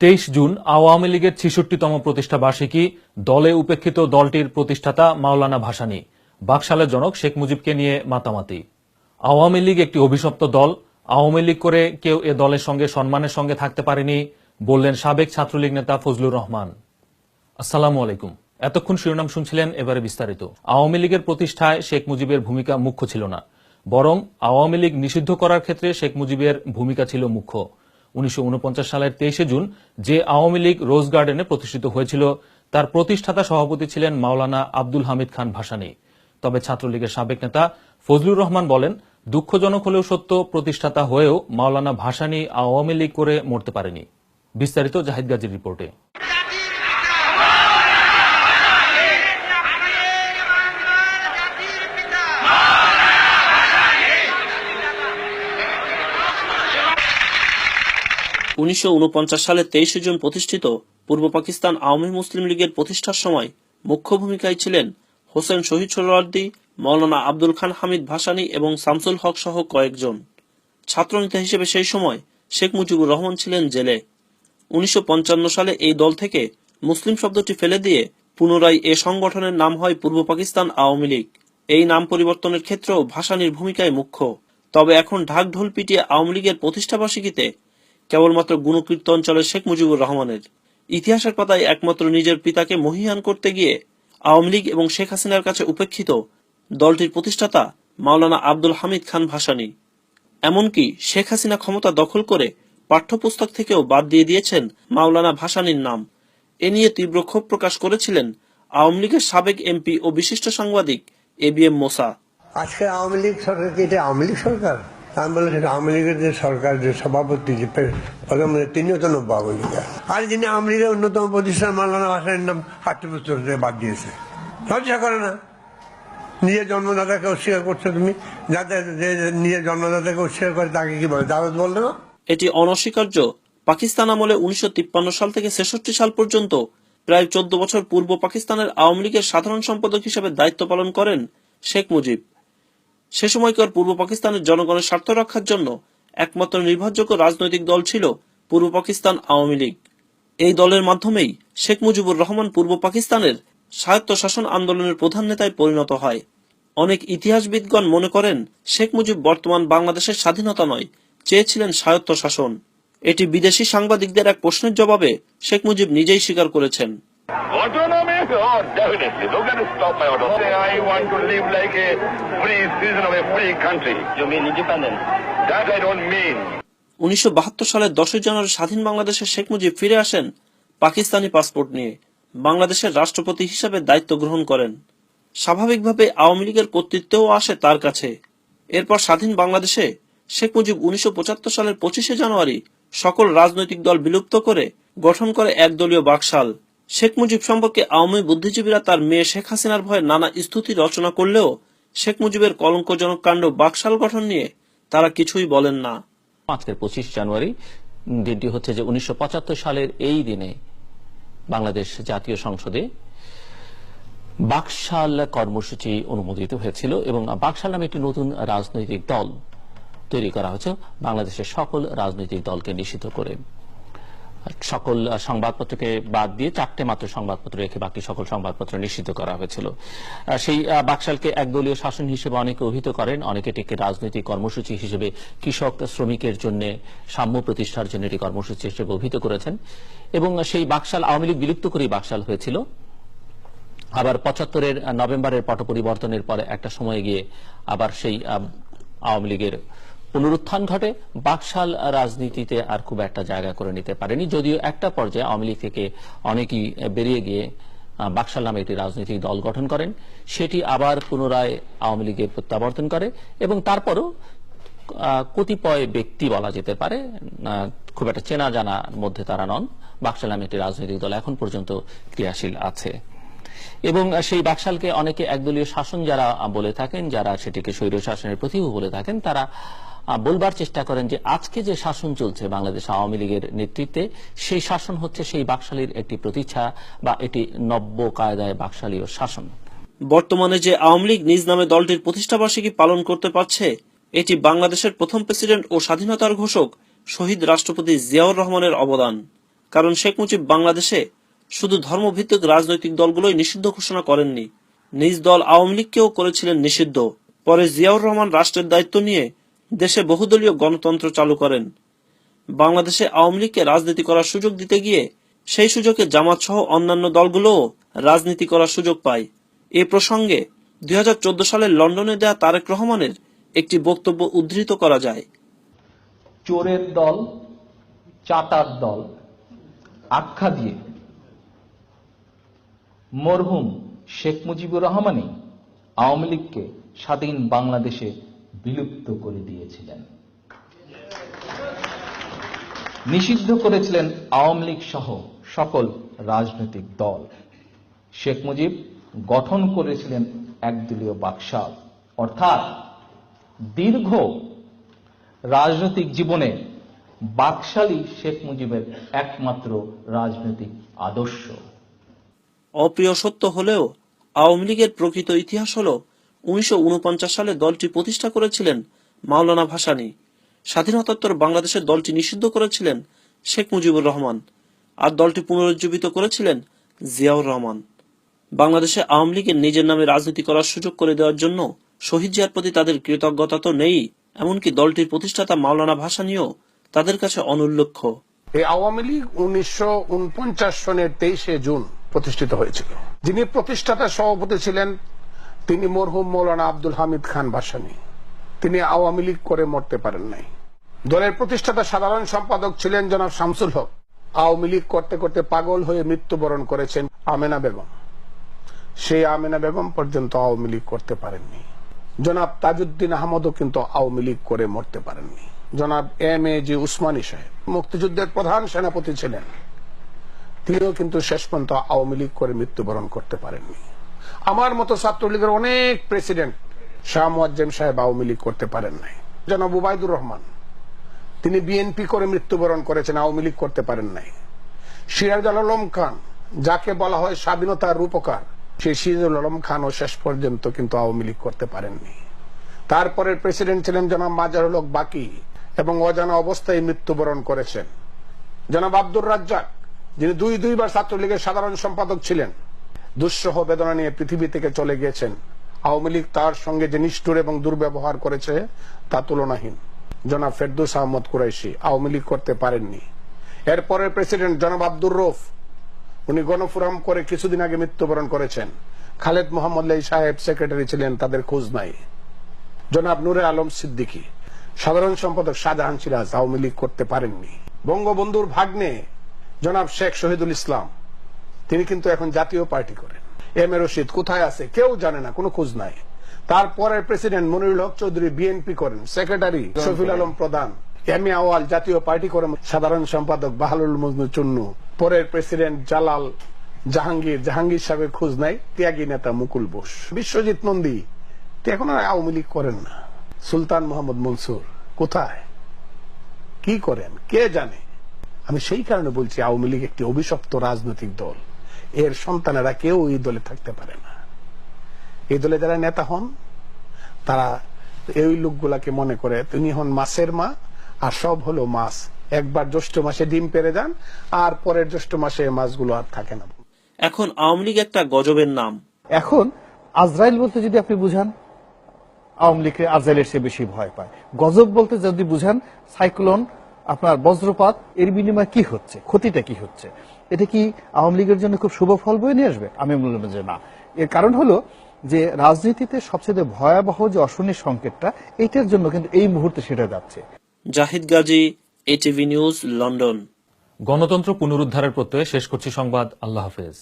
23 June Awami লীগের ৬৬তম প্রতিষ্ঠা বার্ষিকী দলে উপেক্ষিত দলটির প্রতিষ্ঠাতা মাওলানা ভাসানী, বাকশালের জনক শেখ মুজিবকে নিয়ে মাতামাতি। আওয়ামী লীগ একটি অভিশপ্ত দল, আওয়ামী লীগ করে কেউ এ দলের সঙ্গে সম্মানের সঙ্গে থাকতে পারেনি, বললেন সাবেক ছাত্রলীগ নেতা ফজলুর রহমান। আসসালামু আলাইকুম। এতক্ষণ শিরোনাম শুনছিলেন, এবারে বিস্তারিত। আওয়ামী লীগের প্রতিষ্ঠায় শেখ মুজিবের ভূমিকা মুখ্য ছিল না, বরং আওয়ামী লীগ নিষিদ্ধ করার ক্ষেত্রে শেখ মুজিবের ভূমিকা ছিল মুখ্য। 1949 সালের 23 জুন যে আওয়ামী লীগ রোজ গার্ডেনে প্রতিষ্ঠিত হয়েছিল, তার প্রতিষ্ঠাতা সভাপতি ছিলেন মাওলানা আব্দুল হামিদ খান ভাসানী। তবে ছাত্রলীগের সাবেক নেতা ফজলুর রহমান বলেন, দুঃখজনক হলেও সত্য, প্রতিষ্ঠাতা হয়েও মাওলানা ভাসানী আওয়ামী লীগ করে মরতে পারেনি। বিস্তারিত জাহিদ গাজীর রিপোর্টে। সালে 23 জুন প্রতিষ্ঠিত পূর্ব পাকিস্তান আওয়ামী মুসলিম লীগের প্রতিষ্ঠার সময় মুখ্য ভূমিকায় ছিলেন হোসেন শহীদ সোহরাওয়ার্দী, মাওলানা আব্দুল খান হামিদ ভাসানী এবং শামসুল হক সহ কয়েকজন। ছাত্রনেতা হিসেবে সেই সময় শেখ মুজিবুর রহমান ছিলেন জেলে। 1955 সালে এই দল থেকে মুসলিম শব্দটি ফেলে দিয়ে পুনরায় এ সংগঠনের নাম হয় পূর্ব পাকিস্তান আওয়ামী লীগ। এই নাম পরিবর্তনের ক্ষেত্রেও ভাসানীর ভূমিকায় মুখ্য। তবে এখন ঢাক ঢোল পিটিয়ে আওয়ামী লীগের প্রতিষ্ঠাবার্ষিকীতে কেবলমাত্র গুণকীর্তন চলে শেখ মুজিবুর রহমানের। ইতিহাসের পাতায় একমাত্র নিজের পিতাকে মহীয়ান করতে গিয়ে আওয়ামী লীগ এবং শেখ হাসিনার কাছে উপেক্ষিত দলটির প্রতিষ্ঠাতা মাওলানা আব্দুল হামিদ খান ভাসানী। এমনকি শেখ হাসিনা ক্ষমতা দখল করে পাঠ্যপুস্তক থেকেও বাদ দিয়ে দিয়েছেন মাওলানা ভাসানীর নাম। এ নিয়ে তীব্র ক্ষোভ প্রকাশ করেছিলেন আওয়ামী লীগের সাবেক এমপি ও বিশিষ্ট সাংবাদিক ABM মোসা। আজকে আওয়ামী লীগ সরকার কি এটা আওয়ামী লীগ সরকার? আমি বলি সেটা আওয়ামী লীগের যে সরকার, যে সভাপতি, যে প্রধানমন্ত্রী, তিনিও তো নব্য আওয়ামী লীগ। আর যিনি আওয়ামী লীগের অন্যতম প্রতিষ্ঠান মাওলানা ভাসানীর নাম পাঠ্যপুস্তক থেকে বাদ দিয়েছে। লজ্জা করে না? নিজের জন্মদাতাকে অস্বীকার করছো তুমি। যাতে যে নিজের জন্মদাতাকে অস্বীকার করে তাকে কি বলে, দাওয়াত বলবে না? এটি অনস্বীকার্য। পাকিস্তান আমলে 1953 সাল থেকে 66 সাল পর্যন্ত প্রায় 14 বছর পূর্ব পাকিস্তানের আওয়ামী লীগের সাধারণ সম্পাদক হিসেবে দায়িত্ব পালন করেন শেখ মুজিব। সে সময়কার পূর্ব পাকিস্তানের জনগণের স্বার্থ রক্ষার জন্য একমাত্র নির্ভরযোগ্য রাজনৈতিক দল ছিল পূর্ব পাকিস্তান আওয়ামী লীগ। এই দলের মাধ্যমেই শেখ মুজিবুর রহমান পূর্ব পাকিস্তানের স্বায়ত্তশাসন আন্দোলনের প্রধান নেতায় পরিণত হয়। অনেক ইতিহাসবিদগণ মনে করেন শেখ মুজিব বর্তমান বাংলাদেশের স্বাধীনতা নয়, চেয়েছিলেন স্বায়ত্তশাসন। এটি বিদেশি সাংবাদিকদের এক প্রশ্নের জবাবে শেখ মুজিব নিজেই স্বীকার করেছেন। Autonomy? Oh, definitely. Don't get to stop my autonomy. Say, I want to live like a free citizen of a free country. You mean independent? That I don't mean. 1972 সালের 10 জানুয়ারি স্বাধীন বাংলাদেশে শেখ মুজিব ফিরে আসেন পাকিস্তানি পাসপোর্ট নিয়ে। বাংলাদেশের রাষ্ট্রপতি হিসেবে দায়িত্ব গ্রহণ করেন। স্বাভাবিকভাবে আওয়ামী লীগের কর্তৃত্বও আসে তার কাছে। এরপর স্বাধীন বাংলাদেশে শেখ মুজিব 1975 সালের 25 জানুয়ারি সকল রাজনৈতিক দল বিলুপ্ত করে গঠন করে একদলীয় বাকশাল। শেখ মুজিব সম্পর্কে আওয়ামী বুদ্ধিজীবীরা তার মেয়ে শেখ হাসিনার ভয়ে নানা স্তুতি রচনা করলেও শেখ মুজিবের কলঙ্কজনক কাণ্ড বাকশাল গঠন নিয়ে তারা কিছুই বলেন না। আজকের 25 জানুয়ারি দিনটি হচ্ছে যে 1975 সালের এই দিনে বাংলাদেশ জাতীয় সংসদে বাকশাল কর্মসূচি অনুমোদিত হয়েছিল এবং বাকশাল নামে একটি নতুন রাজনৈতিক দল তৈরি করা হয়েছে, বাংলাদেশের সকল রাজনৈতিক দলকে নিষিদ্ধ করে। সকল সংবাদপত্রকে বাদ দিয়ে 4টে মাত্র সংবাদপত্র রেখে বাকি সকল সংবাদপত্র নিষিদ্ধ করা হয়েছিল। সেই বাকশালকে একদলীয় শাসন হিসেবে অনেকে অভিহিত করেন, অনেকে এটিকে রাজনৈতিক কর্মসূচি হিসেবে কৃষক শ্রমিকের জন্য সাম্য প্রতিষ্ঠার জন্য এটি কর্মসূচি হিসেবে অভিহিত করেছেন। এবং সেই বাকশাল আওয়ামী লীগ বিলুপ্ত করেই বাকশাল হয়েছিল। আবার 75-এর নভেম্বরের পট পরিবর্তনের পরে একটা সময়ে গিয়ে আবার সেই আওয়ামী লীগের পুনরুত্থান ঘটে। বাকশাল রাজনীতিতে আর খুব একটা জায়গা করে নিতে পারেনি, যদিও একটা পর্যায়ে আওয়ামী লীগ থেকে অনেকেই বেরিয়ে গিয়ে বাকশাল নামে একটি রাজনৈতিক দল গঠন করেন। সেটি আবার পুনরায় আওয়ামী লীগে প্রত্যাবর্তন করে এবং তারপরও কতিপয় ব্যক্তি বলা যেতে পারে, খুব একটা চেনা জানার মধ্যে তারা নন, বাকশাল নামে একটি রাজনৈতিক দল এখন পর্যন্ত ক্রিয়াশীল আছে। এবং সেই বাকশালকে অনেকে একদলীয় শাসন যারা বলে থাকেন, যারা সেটিকে স্বৈর শাসনের প্রতিভূ বলে থাকেন, তারা বলবার চেষ্টা করেন যে আজকে যে শাসন চলছে বাংলাদেশ আওয়ামী লীগের নেতৃত্বে, সেই শাসন হচ্ছে সেই বাকশালীর একটি প্রতিচ্ছা বা এটি নব্য কায়দায় বাকশালীয় শাসন। বর্তমানে যে আওয়ামী লীগ নিজ নামে দলটির প্রতিষ্ঠাবার্ষিকী পালন করতে পারছে, এটি বাংলাদেশের প্রথম প্রেসিডেন্ট ও স্বাধীনতার ঘোষক শহীদ রাষ্ট্রপতি জিয়াউর রহমানের অবদান। কারণ শেখ মুজিব বাংলাদেশে শুধু ধর্মভিত্তিক রাজনৈতিক দলগুলোই নিষিদ্ধ ঘোষণা করেননি, নিজ দল আওয়ামী লীগকেও করেছিলেন নিষিদ্ধ। পরে জিয়াউর রহমান রাষ্ট্রের দায়িত্ব নিয়ে দেশে বহুদলীয় গণতন্ত্র চালু করেন। বাংলাদেশে আওয়ামী লীগকে রাজনীতি করার সুযোগ দিতে গিয়ে সেই সুযোগে জামাত সহ অন্যান্য দলগুলোও রাজনীতি করার সুযোগ পায়। এ প্রসঙ্গে 2014 সালে লন্ডনে দেয়া তারেক রহমানের একটি বক্তব্য উদ্ধৃত করা যায়। চোরের দল, চাটার দল আখ্যা দিয়ে মরহুম শেখ মুজিবুর রহমানই আওয়ামী লীগকে স্বাধীন বাংলাদেশে বিলুপ্ত করে দিয়েছিলেন, নিষিদ্ধ করেছিলেন আওয়ামী লীগ সহ সকল রাজনৈতিক দল। শেখ মুজিব গঠন করেছিলেন একদলীয় বাকশাল, অর্থাৎ দীর্ঘ রাজনৈতিক জীবনে বাকশালই শেখ মুজিবের একমাত্র রাজনৈতিক আদর্শ। অপ্রিয় সত্য হলেও আওয়ামী লীগের প্রকৃত ইতিহাস হল 1949 সালে দলটি প্রতিষ্ঠা করেছিলেন মাওলানা ভাসানী। স্বাধীনতাত্তর বাংলাদেশের দলটি নিষিদ্ধ করেছিলেন শেখ মুজিবুর রহমান, আর দলটি পুনরুজ্জীবিত করেছিলেন জিয়াউর রহমান। বাংলাদেশে আওয়ামী লীগের নিজের নামে রাজনীতি করার সুযোগ করে দেওয়ার জন্য শহীদ জিয়ার প্রতি তাদের কৃতজ্ঞতা তো নেই, এমনকি দলটির প্রতিষ্ঠাতা মাওলানা ভাসানীও তাদের কাছে অনুল্লেখ্য। এই আওয়ামী লীগ 1949 সনের 23শে জুন প্রতিষ্ঠিত হয়েছিল। যিনি প্রতিষ্ঠাতা সভাপতি ছিলেন তিনি মরহুম মৌলানা আব্দুল হামিদ খান ভাসানী। তিনি আওয়ামী লীগ করে মরতে পারেন নাই। দলের প্রতিষ্ঠাতা সাধারণ সম্পাদক ছিলেন জনাব শামসুল হক। আওয়ামী লীগ করতে করতে পাগল হয়ে মৃত্যুবরণ করেছেন আমেনা বেগম। সেই আমেনা বেগম পর্যন্ত আওয়ামী লীগ করতে পারেননি। জনাব তাজউদ্দিন আহমদও কিন্তু আওয়ামী লীগ করে মরতে পারেননি। জনাব MAG উসমানী সাহেব মুক্তিযুদ্ধের প্রধান সেনাপতি ছিলেন, তিনিও কিন্তু শেষ পর্যন্ত আওয়ামী লীগ করে মৃত্যুবরণ করতে পারেননি। আমার মতো ছাত্রলীগের অনেক প্রেসিডেন্ট, শাহ মুয়াজ্জেম সাহেব আওয়ামী লীগ করতে পারেন নাই। জনাব উবাইদুর রহমান তিনি বিএনপি করে মৃত্যুবরণ করেছেন, আওয়ামী লীগ করতে পারেন নাই। সিরাজুল আলম খান, যাকে বলা হয় স্বাধীনতার রূপকার, সেই সিরাজুল আলম খানও শেষ পর্যন্ত কিন্তু আওয়ামী লীগ করতে পারেননি। তারপরের প্রেসিডেন্ট ছিলেন জনাব মাজারুল হক বাকি, এবং অজানা অবস্থায় মৃত্যুবরণ করেছেন। জনাব আব্দুর রাজ্জাক, যিনি দুইবার ছাত্রলীগের সাধারণ সম্পাদক ছিলেন, দুঃসহ বেদনা নিয়ে পৃথিবী থেকে চলে গিয়েছেন। আওয়ামী লীগ তার সঙ্গে যে নিষ্ঠুর এবং দুর্ব্যবহার করেছে তা তুলনাহীন। জনাব ফেরদৌস আহমদ কুরাইশি আওয়ামী লীগ করতে পারেননি। এরপরের প্রেসিডেন্ট জনাব আব্দুর রউফ, উনি গণফোরাম করে কিছুদিন আগে মৃত্যুবরণ করেছেন। খালেদ মোহাম্মদ লাই সাহেব সেক্রেটারি ছিলেন, তাদের খোঁজ নাই। জনাব নূরে আলম সিদ্দিকী, সাধারণ সম্পাদক শাহজাহান সিরাজ আওয়ামী লীগ করতে পারেননি। বঙ্গবন্ধুর ভাগ্নে জনাব শেখ শহীদুল ইসলাম, তিনি কিন্তু এখন জাতীয় পার্টি করেন। MA রশিদ কোথায় আছে কেউ জানে না, কোনো খোঁজ নাই। তারপরের প্রেসিডেন্ট মনিরুল হক চৌধুরী বিএনপি করেন, সেক্রেটারি শফিউল আলম প্রধান। MA আওয়াল জাতীয় পার্টি করেন, সাধারণ সম্পাদক বাহালুল মজনু চুন্নু। পরের প্রেসিডেন্ট জালাল জাহাঙ্গীর সাহেবের খোঁজ নাই। ত্যাগী নেতা মুকুল বোস, বিশ্বজিৎ নন্দী এখন আর আওয়ামী লীগ করেন না। সুলতান মোহাম্মদ মনসুর কোথায়, কি করেন কে জানে। আমি সেই কারণে বলছি আওয়ামী লীগ একটি অভিশপ্ত রাজনৈতিক দল, এর সন্তানেরা কেউ এই দলে থাকতে পারে না। এই দলে যারা নেতা হন তারা এই লোকগুলাকে মনে করে তিনি হন মাছের মা, আর সব হলো মাছ। একবার জ্যৈষ্ঠ মাসে ডিম পেড়ে যান, আর পরের জ্যৈষ্ঠ মাসে মাছগুলো আর থাকে না। এখন আওয়ামী লীগ একটা গজবের নাম। এখন আজরাইল বলতে যদি আপনি বুঝান, আওয়ামী লীগের আজরাইলের চেয়ে বেশি ভয় পায়। গজব বলতে যদি বুঝান, সাইক্লোন, আপনার বজ্রপাত, এর বিনিময়ে কি হচ্ছে, ক্ষতিটা কি হচ্ছে, এটা কি আওয়ামী লীগের জন্য খুব শুভ ফল বয়ে নিয়ে আসবে? আমি বললাম যে না। এর কারণ হলো যে রাজনীতিতে সবচেয়ে ভয়াবহ যে অশনি সংকেতটা, এইটার জন্য কিন্তু এই মুহূর্তে সেটা যাচ্ছে। Zahid Gazi, ATV news, London. গণতন্ত্র পুনরুদ্ধারের প্রত্যয়ে শেষ করছি সংবাদ। আল্লাহ হাফেজ।